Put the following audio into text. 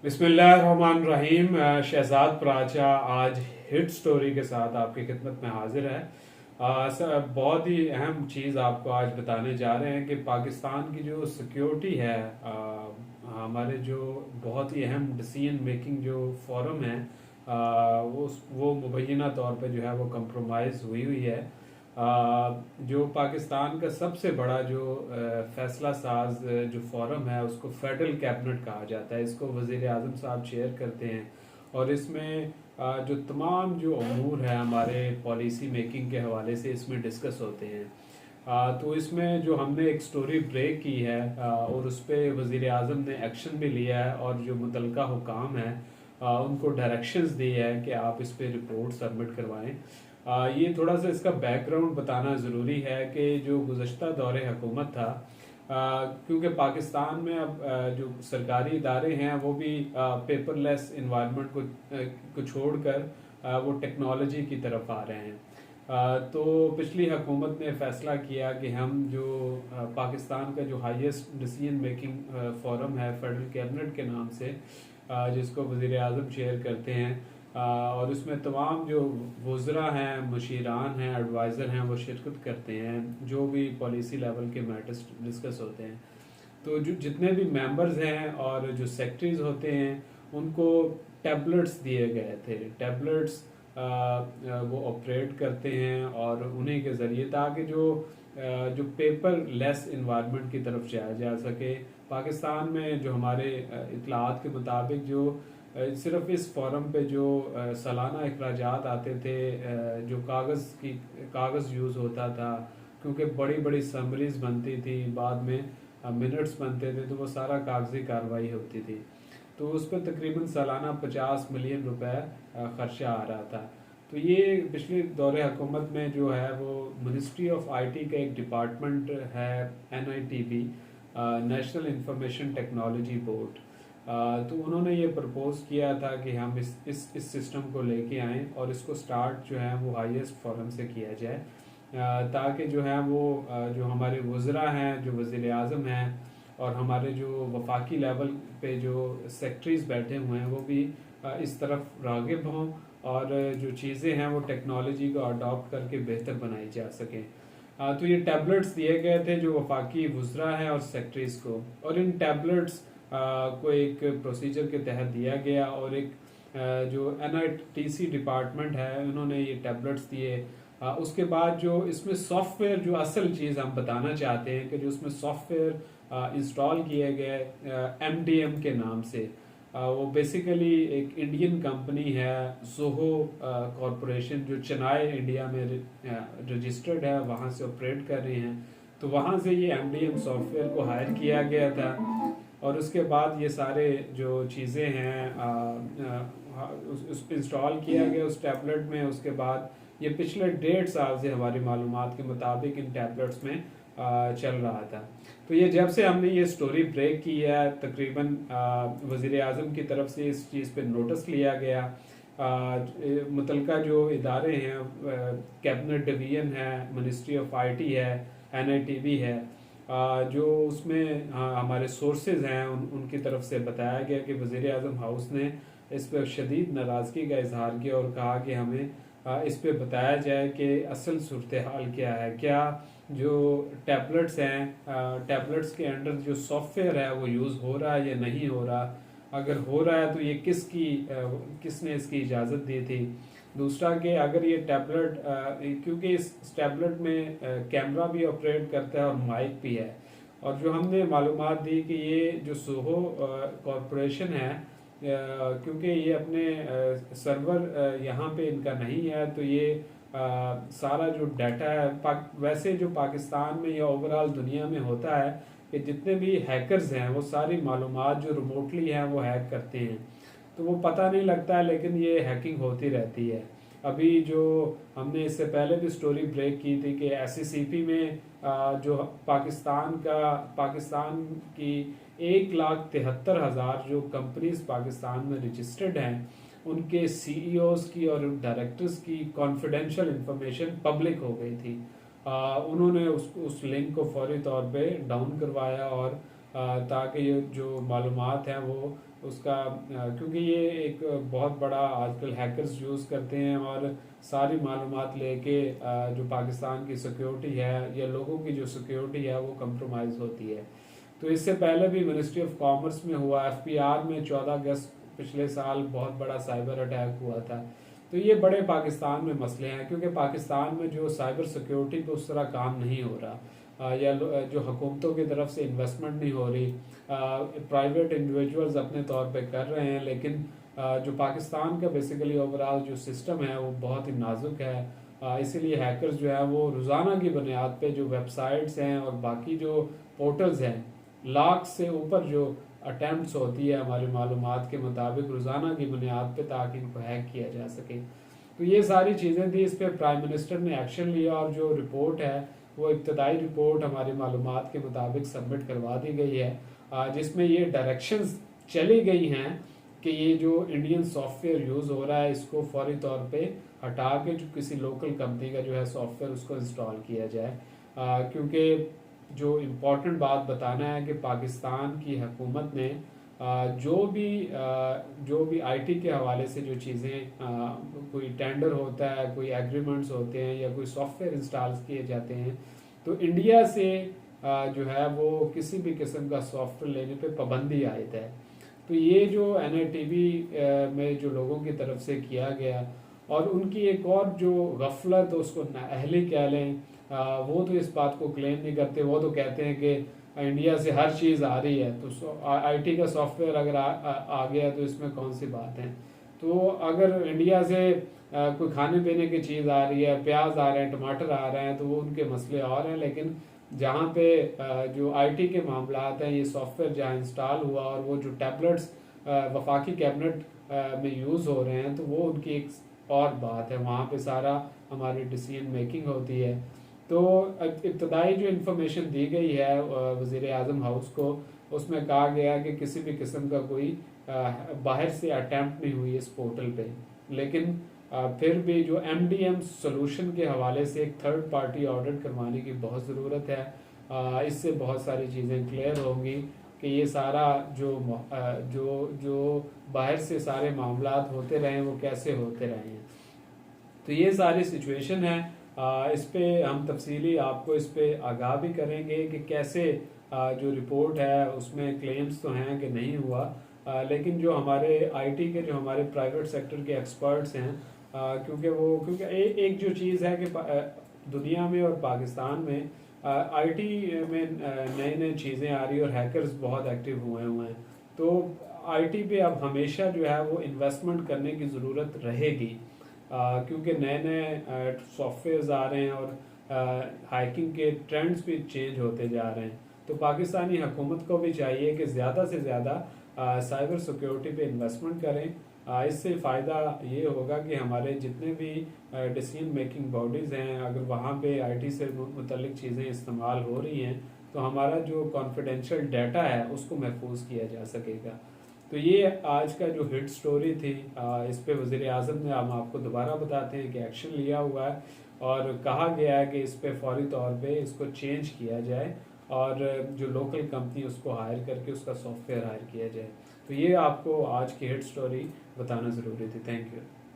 बिस्मिल्लाहिर्रहमानिर्रहीम। शहजाद पराचा आज hit story के साथ आपकी खिदमत में हाजिर है। बहुत ही अहम चीज़ आपको आज बताने जा रहे हैं कि पाकिस्तान की जो सिक्योरिटी है, हमारे जो बहुत ही अहम डिसीजन मेकिंग जो फोरम है, वो मुबैना तौर पे जो है वो कंप्रोमाइज़ हुई है। जो पाकिस्तान का सबसे बड़ा जो फैसला साज जो फोरम है उसको फेडरल कैबिनेट कहा जाता है। इसको वज़ीर आज़म साहब चेयर करते हैं और इसमें जो तमाम जो अमूर है हमारे पॉलिसी मेकिंग के हवाले से इसमें डिस्कस होते हैं। तो इसमें जो हमने एक स्टोरी ब्रेक की है और उस पर वज़ीर आज़म ने एक्शन भी लिया है और जो मुतलका हुकाम है उनको डायरेक्शंस दी है कि आप इस पर रिपोर्ट सबमिट करवाएं। ये थोड़ा सा इसका बैकग्राउंड बताना ज़रूरी है कि जो गुज़श्ता दौरे हुकूमत था, क्योंकि पाकिस्तान में अब जो सरकारी इदारे हैं वो भी पेपरलेस इन्वायरमेंट को छोड़कर वो टेक्नोलॉजी की तरफ आ रहे हैं। तो पिछली हुकूमत ने फ़ैसला किया कि हम जो पाकिस्तान का जो हाईएस्ट डिसीजन मेकिंग फोरम है फेडरल कैबिनेट के नाम से, जिसको वज़ीर आज़म चेयर करते हैं, और उसमें तमाम जो वज़रा हैं, मशीरान हैं, एडवाइज़र हैं, वो शिरकत करते हैं। जो भी पॉलिसी लेवल के मैटर्स डिस्कस होते हैं, तो जो जितने भी मेंबर्स हैं और जो सेक्रेटरीज होते हैं उनको टैबलेट्स दिए गए थे। टैबलेट्स वो ऑपरेट करते हैं और उन्हीं के ज़रिए, ताकि जो पेपर लेस इन्वायरमेंट की तरफ जाया जा सके। पाकिस्तान में जो हमारे इतलात के मुताबिक जो सिर्फ इस फोरम पे जो सालाना अखराजात आते थे, जो कागज़ यूज़ होता था, क्योंकि बड़ी बड़ी समरीज बनती थी, बाद में मिनट्स बनते थे, तो वो सारा कागजी कार्रवाई होती थी। तो उस पर तकरीबन सालाना 50 मिलियन रुपए खर्चा आ रहा था। तो ये पिछले दौरे हुकूमत में जो है वो मिनिस्ट्री ऑफ आईटी का एक डिपार्टमेंट है, NITB, national information technology board. तो उन्होंने ये प्रपोज किया था कि हम इस सिस्टम को लेके आएँ और इसको स्टार्ट जो है वो हाईएस्ट फोरम से किया जाए, ताकि जो है वो जो हमारे वज़रा हैं, जो वज़ीर आज़म हैं और हमारे जो वफाकी लेवल पे जो सेक्रेटरीज बैठे हुए हैं वो भी इस तरफ राग़िब हों और जो चीज़ें हैं वो टेक्नोलॉजी को अडॉप्ट करके बेहतर बनाई जा सकें। तो ये टैबलेट्स दिए गए थे जो वफाकी वज़रा हैं और सेक्रेटरीज को, और इन टैबलेट्स को एक प्रोसीजर के तहत दिया गया और एक जो NITC डिपार्टमेंट है उन्होंने ये टैबलेट्स दिए। उसके बाद जो इसमें सॉफ्टवेयर, जो असल चीज़ हम बताना चाहते हैं कि जो उसमें सॉफ्टवेयर इंस्टॉल किए गए MDM के नाम से, वो बेसिकली एक इंडियन कंपनी है, जोहो कॉरपोरेशन, जो चेन्नई इंडिया में रजिस्टर्ड है, वहाँ से ऑपरेट कर रहे हैं। तो वहाँ से ये MDM सॉफ्टवेयर को हायर किया गया था और उसके बाद ये सारे जो चीज़ें हैं उस इंस्टॉल किया गया उस टैबलेट में। उसके बाद ये पिछले 1.5 साल से हमारी मालूमात के मुताबिक इन टैबलेट्स में चल रहा था। तो ये जब से हमने ये स्टोरी ब्रेक की है, तकरीबन वज़ीर आज़म की तरफ से इस चीज़ पे नोटिस लिया गया। मुतलका जो इदारे हैं, कैबिनेट डिवीज़न है, मिनिस्ट्री ऑफ आईटी है, NITB है, जो उसमें हमारे सोर्सेज हैं उनकी तरफ से बताया गया कि वज़ीर आज़म हाउस ने इस पर शदीद नाराज़गी का इजहार किया और कहा कि हमें इस पे बताया जाए कि असल सूरत हाल क्या है, क्या जो टैबलेट्स हैं, टैबलेट्स के अंडर जो सॉफ्टवेयर है वो यूज़ हो रहा है या नहीं हो रहा, अगर हो रहा है तो ये किसने इसकी इजाज़त दी थी। दूसरा कि अगर ये टैबलेट, क्योंकि इस टैबलेट में कैमरा भी ऑपरेट करता है और माइक भी है, और जो हमने मालूमात दी कि ये जो सोहो कॉरपोरेशन है, क्योंकि ये अपने सर्वर यहाँ पे इनका नहीं है, तो ये सारा जो डाटा है, वैसे जो पाकिस्तान में या ओवरऑल दुनिया में होता है कि जितने भी हैकर्स हैं वो सारी मालूमात जो रिमोटली हैं वो हैक करते हैं, तो वो पता नहीं लगता है, लेकिन ये हैकिंग होती रहती है। अभी जो हमने इससे पहले भी स्टोरी ब्रेक की थी कि SCCP में जो पाकिस्तान की 1,73,000 जो कंपनीज पाकिस्तान में रजिस्टर्ड हैं, उनके CEOs की और डायरेक्टर्स की कॉन्फिडेंशियल इंफॉर्मेशन पब्लिक हो गई थी। उन्होंने उस लिंक को फौरी तौर पे डाउन करवाया और ताकि ये जो मालूमात हैं वो اس کا کیونکہ یہ ایک بہت بڑا آج کل ہیکرز یوز کرتے ہیں اور ساری معلومات لے کے جو پاکستان کی سیکیورٹی ہے یا لوگوں کی جو سیکیورٹی ہے وہ کمپرومائز ہوتی ہے. تو اس سے پہلے بھی منسٹری آف کامرس میں ہوا, ایف پی آر میں 14 اگست پچھلے سال بہت بڑا سائبر اٹیک ہوا تھا. تو یہ بڑے پاکستان میں مسئلے ہیں کیونکہ پاکستان میں جو سائبر سیکیورٹی پہ اس طرح کام نہیں ہو رہا, یا جو حکومتوں کی طرف سے انویسٹمنٹ نہیں ہو رہی, پرائیویٹ انڈیویجولز اپنے طور پہ کر رہے ہیں, لیکن جو پاکستان کا بیسیکلی اوورآل جو سسٹم ہے وہ بہت ہی نازک ہے. اسی لیے ہیکرز جو ہے وہ روزانہ کی بنیاد پہ جو ویب سائٹس ہیں اور باقی جو پورٹلز ہیں, لاکھ سے اوپر جو اٹیمپٹس ہوتی ہے ہماری معلومات کے مطابق روزانہ کی بنیاد پہ, تاکہ ان کو ہیک کیا جا سکے. تو یہ ساری چیزیں تھی, اس پہ پرائم منسٹر نے ایکشن لیا اور جو رپورٹ ہے وہ ابتدائی رپورٹ ہماری معلومات کے مطابق سبمٹ کروا دی گئی ہے, جس میں یہ ڈائریکشنز چلی گئی ہیں کہ یہ جو انڈین سافٹ ویئر یوز ہو رہا ہے اس کو فوری طور پہ ہٹا کے جو کسی لوکل کمپنی کا جو ہے سافٹ ویئر اس کو انسٹال کیا جائے. کیونکہ جو امپورٹنٹ بات بتانا ہے کہ پاکستان کی حکومت نے جو بھی آئی ٹی کے حوالے سے جو چیزیں, کوئی ٹینڈر ہوتا ہے, کوئی ایگریمنٹس ہوتے ہیں یا کوئی سافٹ ویئر انسٹال کیے جاتے ہیں, تو انڈیا سے جو ہے وہ کسی بھی قسم کا سافٹ ویئر لینے پہ پابندی عائد ہے. تو یہ جو این آئی ٹی وی میں جو لوگوں کی طرف سے کیا گیا, اور ان کی ایک اور جو غفلت, اس کو نااہلی کہہ لیں, وہ تو اس بات کو کلیم نہیں کرتے. وہ تو کہتے ہیں کہ انڈیا سے ہر چیز آ رہی ہے, تو آئی ٹی کا سافٹ ویئر اگر آ گیا تو اس میں کون سی بات ہے. تو اگر انڈیا سے کوئی کھانے پینے کی چیز آ رہی ہے, پیاز آ رہے ہیں, ٹماٹر آ رہے ہیں, تو وہ ان کے مسئلے اور ہیں. لیکن جہاں پہ جو آئی ٹی کے معاملات ہیں, یہ سافٹ ویئر جہاں انسٹال ہوا اور وہ جو ٹیبلٹس وفاقی کیبنٹ میں یوز ہو رہے ہیں, تو وہ ان کی ایک اور بات ہے. وہاں پہ سارا ہماری ڈیسیژن میکنگ ہوتی ہے. تو ابتدائی جو انفارمیشن دی گئی ہے وزیر اعظم ہاؤس کو, اس میں کہا گیا کہ کسی بھی قسم کا کوئی باہر سے اٹیمپٹ نہیں ہوئی اس پورٹل پہ. لیکن پھر بھی جو ایم ڈی ایم سولوشن کے حوالے سے ایک تھرڈ پارٹی آڈٹ کروانے کی بہت ضرورت ہے. اس سے بہت ساری چیزیں کلیئر ہوں گی کہ یہ سارا جو باہر سے سارے معاملات ہوتے رہے ہیں وہ کیسے ہوتے رہے ہیں. تو یہ ساری سچویشن ہے. اس پہ ہم تفصیلی آپ کو اس پہ آگاہ بھی کریں گے کہ کیسے جو رپورٹ ہے اس میں کلیمز تو ہیں کہ نہیں ہوا, لیکن جو ہمارے آئی ٹی کے جو ہمارے پرائیویٹ سیکٹر کے ایکسپرٹس ہیں, کیونکہ ایک جو چیز ہے کہ دنیا میں اور پاکستان میں آئی ٹی میں نئے چیزیں آ رہی اور ہیکرز بہت ایکٹیو ہوئے ہیں. تو آئی ٹی پہ اب ہمیشہ جو ہے وہ انویسٹمنٹ کرنے کی ضرورت رہے گی, کیونکہ نئے سافٹ ویئرز آ رہے ہیں اور ہیکنگ کے ٹرینڈز بھی چینج ہوتے جا رہے ہیں. تو پاکستانی حکومت کو بھی چاہیے کہ زیادہ سے زیادہ سائبر سیکیورٹی پہ انویسٹمنٹ کریں. اس سے فائدہ یہ ہوگا کہ ہمارے جتنے بھی ڈیسیژن میکنگ باڈیز ہیں, اگر وہاں پہ آئی ٹی سے متعلق چیزیں استعمال ہو رہی ہیں تو ہمارا جو کانفیڈینشیل ڈیٹا ہے اس کو محفوظ کیا جا سکے گا. تو یہ آج کا جو ہٹ سٹوری تھی, اس پہ وزیر اعظم نے, ہم آپ کو دوبارہ بتاتے ہیں کہ ایکشن لیا ہوا ہے اور کہا گیا ہے کہ اس پہ فوری طور پہ اس کو چینج کیا جائے اور جو لوکل کمپنی اس کو ہائر کر کے اس کا سافٹ ویئر ہائر کیا جائے. تو یہ آپ کو آج کی ہٹ سٹوری بتانا ضروری تھی. Thank you.